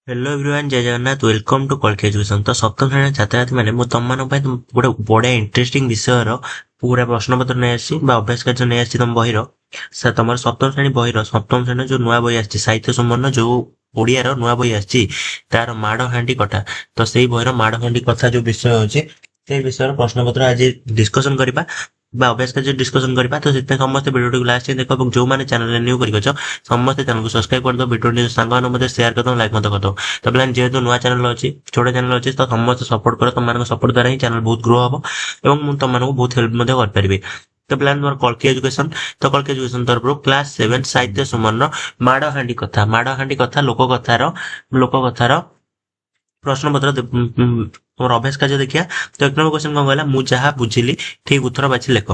Hello everyone जय Jagannath welcome to कल्की education. तो सप्तम श्रेणी छात्र छात्री मैंने तुम गोटे बड़े इंटरेस्टिंग विषय पूरा प्रश्नपत्र नहीं आसी अभ्यास कार्य नहीं आसी तुम बहिर तुम सप्तम श्रेणी बहिर सप्तम श्रेणी जो नुआ बही आसी साहित्य सुमन जो ओडियार नुआ बही आसी तार माड़ हांडी कथा। तो से बहिर माड़ हांडी कथा जो विषय अच्छे से विषय प्रश्नपत्र आज डिस्कसन करवा अभ्यास कार्य डिस्कसन करवा। तो समस्त भिडियो लास्ट देख जो मैंने चैनल न्यू कर समस्त चैनल को सब्सक्राइब कर दो भिडियो सांग शेयर कर दो लाइक मत कर दो। तो प्लान जेहेतु नुआ चैनल अच्छी छोटा चैनल अच्छी तो समस्त सपोर्ट कर तुम सपोर्ट द्वारा ही चैनल बहुत ग्रो हम और तुम बहुत हेल्प कर तो प्लान तुम्हारा कल्की एजुकेशन। तो कल्की एजुकेशन तरफ क्लास 7 साहित्य सुमन माड़ हांडी कथा लोक कथार प्रश्नपत्र तुम अभ्यास कार्य देखिया। तो 1 नंबर क्वेश्चन कौन कहला मु जहा बुझिली ठीक उत्तर बाछि लेख।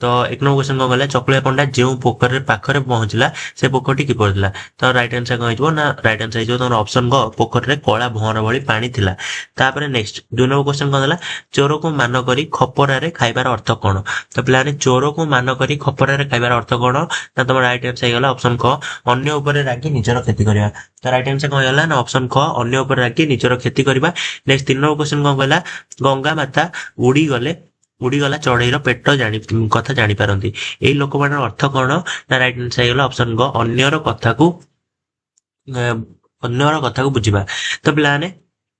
तो 1 नंबर क्वेश्चन कौन कहला चकुलिया पंडा जो पोखर पाखरे पहुंचला से पोखरटी किपर थिला। तो राइट आंसर कौन हो ना राइट आंसर हो तुम ऑप्शन ग पोखर रे कला भंवर भली पानी थिला। तापर नेक्स्ट 2 नंबर क्वेश्चन कौन कहला चोर को मान करी खपरा रे खाइबार अर्थ कोन। तो प्लान चोर को मान करी खपरा रे खाइबार अर्थ कोन ना तुम राइट आंसर गला ऑप्शन क अन्य ऊपर रागी निजर क्षति करबा। तो राइट आंसर कौन होला ना ऑप्शन क अन्य ऊपर रागी निजर क्षति करबा। नेक्स्ट 3 नंबर क्वेश्चन कौन कहला गंगा माता उड़ीगला चढ़ईर पेट कथा जानी पारती यही लोक मान अर्थ कौन ना राइट आंसर होगा ऑप्शन ग अन्यर कथा को बुझा। तो पिलाने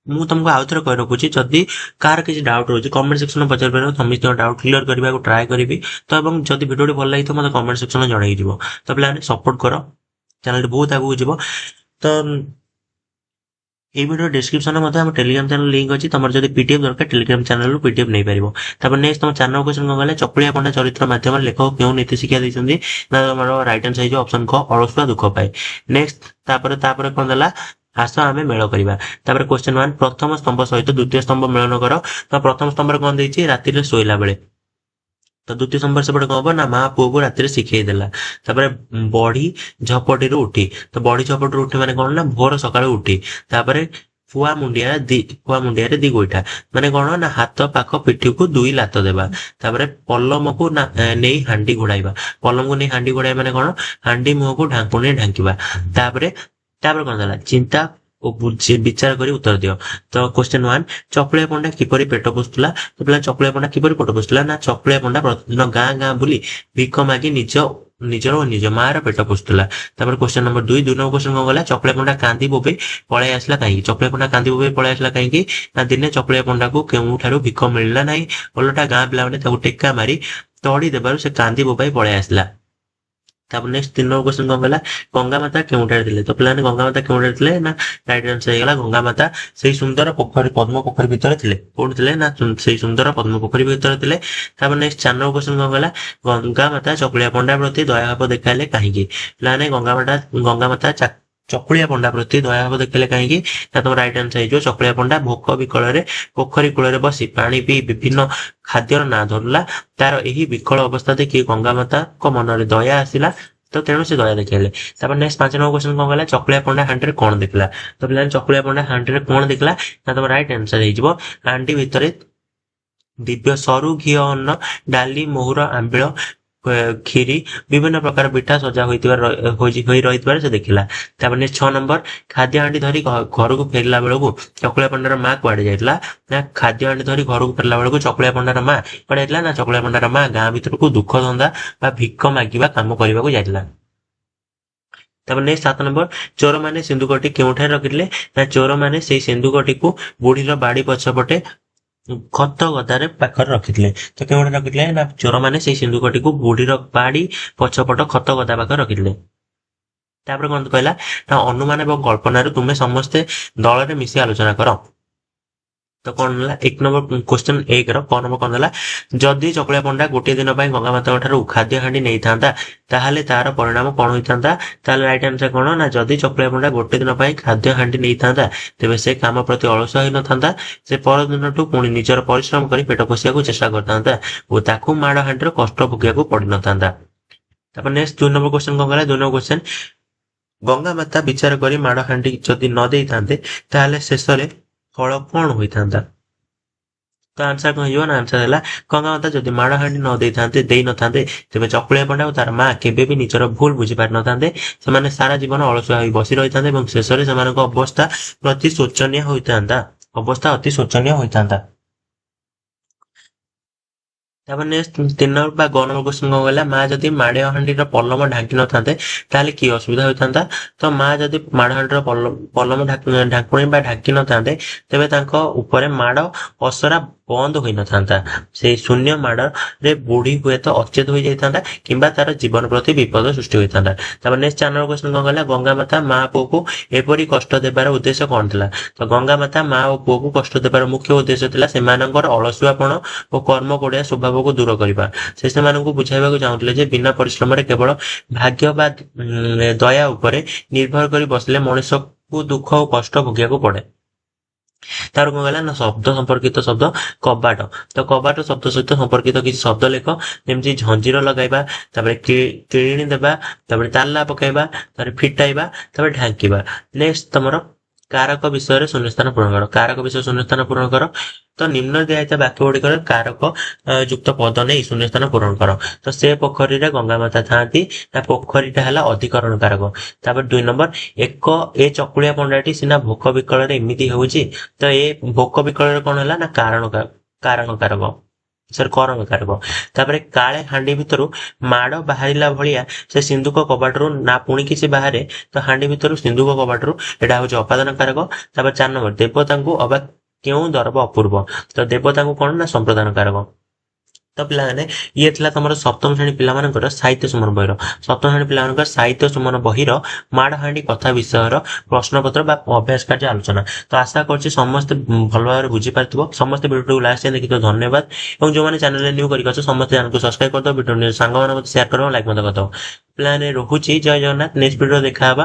मु तुमको आउ थे कही रखुची जदि कार किसी डाउट रोचे कमेंट सेक्शन में पचार पार समस्त डाउट क्लियर करने को ट्राए करी। तो जदि वीडियो भल लगी तो मतलब कमेंट सेक्शन में जन। तो पिलाने सपोर्ट कर चैनल बहुत आगू जीव। तो वीडियो डिस्क्रिप्शन में टेलीग्राम चैनल लिंक अच्छी तुम जब पीडीएफ दरकार टेलीग्राम चैनल पीडीएफ नहीं पार। नेक्स्ट तुम 4 नंबर क्वेश्चन कौन कहला चकुलिया पंडा चरित्र माध्यम लेखक क्यों नीति शिक्षा देते ना तुम राइट आंसर हो ऑप्शन क अलसुआ दुख पाए। नेक्स्ट तापर कौन देला आस आम मेल करवा। क्वेश्चन 1 प्रथम स्तंभ सहित द्वितीय स्तंभ मिलन कर। तो प्रथम स्तंभ कौन देती राति शोला बेले। तो द्वितीय स्तंभ सेपटे कौन हम ना माँ पुओ को राति शिखेदेला। बढ़ी झपटी उठी। तो बढ़ी झपटी उठी माने कौन ना भोर सकाळु उठी। फुआ मुंडिया दी गोईठा माने कौन ना हाथ पाख पिठी को 2 लात देवा। पलम को नहीं हांडी घोड़ाइबा। पलम को नहीं हांडी घोड़ाइबा माने कौन हांडी मुह को ढांकुणी ढांकिबा। कौन देला चिंता विचार करी उत्तर दियो। तो क्वेश्चन 1 चकुलिया पंडा किपरि पेट पोषुला। तो पिला चकुलिया पंडा किपरि पेट पोषुला ना चकुलिया पंडा प्रतिदिन गाँ बुली भिख मागी निज मार पेट पोषुला। क्वेश्चन नंबर 2 नंबर क्वेश्चन कौन गला चकुलिया पंडा कांदी बोबे पळै आसला कहीं। चकुलिया पंडा कांदी बोबे पळै आसला कहीं ना दिने चकुलिया पंडा को केउठारु भिख मिलला नहीं ओलटा गाँ पिला माने ताकू टेक्का मारी तड़ी देबारु से कांदी बोबाई पळै आसला। नेक्स्ट 3 नंबर क्वेश्चन कौन कहला गंगा माता क्योंठार थे। तो पिलाने गंगा माता क्योंठार थे ना राइट आंसर होगा गंगा माता से सुंदर पोखरी पद्म पोखरी भितर थे कौन थे ना से सुंदर पद्म पोखरी भितर थे। नेक्स्ट 4 नंबर क्वेश्चन कौन कहला गंगा माता चकुलिया पंडा प्रति दयाभाव देखाइले कहीं। पिलाने गंगा माता चकुलिया पंडा प्रति दयाभाव देखाइले कहीं ना तुम राइट आंसर हो चकुलिया पंडा भोक विकल पोखरी कूल बसी पानी पी विभिन्न खाद्यर ना धरला तार यही विकल अवस्था देखिए गंगा माता को मन में दया आसला। तो तेणु से दया देखले। नेक्स्ट 5 नंबर क्वेश्चन कौन कहला चकुलिया पंडा हांडी कौन देखला। तो पिला चकुलिया पंडा हांडी कौन देखला ना तुम राइट आंसर हो हांडी भितर दिव्य सरु घी अन्न डाली मोहर आंबिल खीरी विभिन्न प्रकार पिठा सजा रही से देखला। नेक्स्ट 6 नंबर खाद्य हांडी धरी घर को फेरला बेलू चकुलिया पंडार माँ कुआड़े जाइला ना खाद्य हांडी धरी घर को फेरला बेलू चकुलिया पंडार माँ कुआड़े जाइला ना चकुलिया पंडार माँ गाँ भीतर को दुख धंदा बा भिख मागिबा काम करने को जाइला। नेक्स्ट 7 नंबर चोर मैंने सिंधुकटी क्योंठार रखिले ना चोर मैंने से सिंधुकटी को बुढ़ीर बाड़ी पछपटे खत गदारे पाखर रखिले। तो क्यों रखिले ना चोर मैंने से सिंधुकटी को बुढ़ीर बाड़ी पछपट खत गदा पाखर रखिले। कौन कहला ना अनुमान एवं कल्पना तुम्हें समस्ते दल में मिसी आलोचना कर। तो कौन है 1 नंबर क्वेश्चन 1 क नंबर कौन है जदि चकुलिया पंडा गोटे दिन गंगा माता खाद्य हांडी नहीं था ताहले तार परिणाम कौन होता। राइट आंसर कौन ना जदि चकुलिया पंडा गोटे दिन खाद्य हांडी नहीं था तेज से काम प्रति अलस हो न से परदिन पुणी निजर परिश्रम कर पेट पोषिया चेष्टा करता और ताकू माड़ हांडी कष्ट भोगिया पड़ न था। नेक्स्ट 2 नंबर क्वेश्चन कौन कहला 2 नंबर क्वेश्चन गंगा माता विचार कर माड़ हांडी जदि न दे था शेष फल कौन होता। ତ ଆନ୍ସର କଣ ହେଇଯିବ ନା ଆନ୍ସର ହେଲା ଗଙ୍ଗାମାତା ଯଦି ମାଡ଼ ହାଣ୍ଡି ଦେଇନଥାନ୍ତେ ତେବେ ଚକୁଳିଆ ପଣ୍ଡା ଓ ତାର ମା କେବେ ବି ନିଜର ଭୁଲ ବୁଝିପାରିନଥାନ୍ତେ। ସେମାନେ ସାରା ଜୀବନ ଅଳସୁଆ ହୋଇ ବସି ରହିଥାନ୍ତେ ଏବଂ ଶେଷରେ ସେମାନଙ୍କ ଅବସ୍ଥା ଅତି ଶୋଚନୀୟ ହୋଇଥାନ୍ତା। ତାପରେ ନେକ୍ସଟ 3 ନମ୍ବର ବା ଗ ନମ୍ବର କ୍ୱେଶ୍ଚନ କଣ କହିଲା ମା ଯଦି ମାଡ଼ ହାଣ୍ଡିର ପଲମ ଢାଙ୍କି ନଥାନ୍ତେ ତାହେଲେ କି ଅସୁବିଧା ହୋଇଥାନ୍ତା। ତ ମା ଯଦି ମାଡ଼ ହାଣ୍ଡିର ପଲମ ଢାଙ୍କୁଣୀ ବା ଢାଙ୍କି ନଥାନ୍ତେ ତେବେ ତାଙ୍କ ଉପରେ ମାଡ଼ ଅସରା ବନ୍ଦ ହୋଇନଥାନ୍ତା। ସେଇ ଶୂନ୍ୟ ମାଡ଼ରେ ବୁଢୀ ହୁଏତ ଅଚେତ ହୋଇଯାଇଥାନ୍ତା କିମ୍ବା ତାର ଜୀବନ ପ୍ରତି ବିପଦ ସୃଷ୍ଟି ହୋଇଥାନ୍ତା। ତାପରେ ନେକ୍ସଟ 4 ନମ୍ବର କ୍ୱେଶ୍ଚନ କଣ କହିଲା ଗଙ୍ଗାମାତା ମା ପୁଅକୁ ଏପରି କଷ୍ଟ ଦେବାର ଉଦ୍ଦେଶ୍ୟ କଣ ଥିଲା। ତ ଗଙ୍ଗାମାତା ମା ଓ ପୁଅକୁ କଷ୍ଟ ଦେବାର ମୁଖ୍ୟ ଉଦ୍ଦେଶ୍ୟ ଥିଲା ସେମାନଙ୍କର ଅଳସୁଆପଣ ଓ କର୍ମ କୋଡ଼ିଆ ସ୍ୱଭାବକୁ ଦୂର କରିବା। ସେ ସେମାନଙ୍କୁ ବୁଝାଇବାକୁ ଚାହୁଁଥିଲେ ଯେ ବିନା ପରିଶ୍ରମରେ କେବଳ ଭାଗ୍ୟ ବା ଦୟା ଉପରେ ନିର୍ଭର କରି ବସିଲେ ମଣିଷକୁ ଦୁଃଖ ଓ କଷ୍ଟ ଭୋଗିବାକୁ ପଡେ। ତାର କଣ କହିଲା ନା ଶବ୍ଦ ସମ୍ପର୍କିତ ଶବ୍ଦ କବାଟ। ତ କବାଟ ଶବ୍ଦ ସହିତ ସମ୍ପର୍କିତ କିଛି ଶବ୍ଦ ଲେଖ ଯେମିତି ଝଞ୍ଜିର ଲଗାଇବା, ତାପରେ କିଳିଣି ଦେବା, ତାପରେ ତାଲା ପକାଇବା, ତାପରେ ଫିଟାଇବା, ତାପରେ ଢାଙ୍କିବା। ନେକ୍ସଟ ତମର କାରକ ବିଷୟରେ ଶୂନ୍ୟସ୍ଥାନ ପୂରଣ କର। କାରକ ବିଷୟ ଶୂନ୍ୟସ୍ଥାନ ପୂରଣ କର। ତ ନିମ୍ନ ଦିଆଯାଇଥିବା ବାକ୍ୟ ଗୁଡିକରେ କାରକ ଯୁକ୍ତ ପଦ ନେଇ ଶୂନ୍ୟସ୍ଥାନ ପୂରଣ କର। ତ ସେ ପୋଖରୀରେ ଗଙ୍ଗାମାତା ଥାଆନ୍ତି ନା ପୋଖରୀଟା ହେଲା ଅଧିକରଣ କାରକ। ତାପରେ 2 ନମ୍ବର ଏ ଚକୁଳିଆ ପଣ୍ଡାଟି ସିନା ଭୋକ ବିକଳରେ ଏମିତି ହେଉଛି ତ ଏ ଭୋକ ବିକଳରେ କଣ ହେଲା ନା କରଣ କାରକ। ତାପରେ କାଳେ ହାଣ୍ଡି ଭିତରୁ ମାଡ଼ ବାହାରିଲା ଭଳିଆ ସେ ସିନ୍ଧୁକ କବାଟରୁ ନା ପୁଣି କିଛି ବାହାରେ ତ ହାଣ୍ଡି ଭିତରୁ ସିନ୍ଧୁକ କବାଟରୁ ଏଟା ହଉଛି ଅପାଦାନ କାରକ। ତାପରେ 4 ନମ୍ବର ଦେବତାଙ୍କୁ ଅବା କେଉଁ ଦରବ ଅପୂର୍ବ। ତ ଦେବତାଙ୍କୁ କଣ ନା ସମ୍ପ୍ରଦାନ କାରକ। ତ ପିଲାମାନେ ଇଏ ଥିଲା ତମର ସପ୍ତମ ଶ୍ରେଣୀ ପିଲାମାନଙ୍କର ସାହିତ୍ୟ ସୁମନ ବହିର ମାଡ଼ହାଣ୍ଡି କଥା ବିଷୟର ପ୍ରଶ୍ନପତ୍ର ବା ଅଭ୍ୟାସ କାର୍ଯ୍ୟ ଆଲୋଚନା। ତ ଆଶା କରୁଛି ସମସ୍ତେ ଭଲ ଭାବରେ ବୁଝିପାରିଥିବ। ସମସ୍ତେ ଭିଡ଼ିଓକୁ ଲାଷ୍ଟ ଯାଏଁ ଦେଖିଥିବ ଧନ୍ୟବାଦ। ଏବଂ ଯୋଉମାନେ ଚ୍ୟାନେଲରେ ନ୍ୟୁ କରିକି ଅଛ ସମସ୍ତେ ଚ୍ୟାନେଲକୁ ସବସ୍କ୍ରାଇବ କରିଦବ, ଭିଡ଼ିଓ ସାଙ୍ଗମାନଙ୍କ ସହିତ ସେୟାର କରିଦବ, ଲାଇକ୍ ମଧ୍ୟ କରିଦବ। ପିଲାମାନେ ରହୁଛି, ଜୟ ଜଗନ୍ନାଥ। Next video ଦେଖାହବା।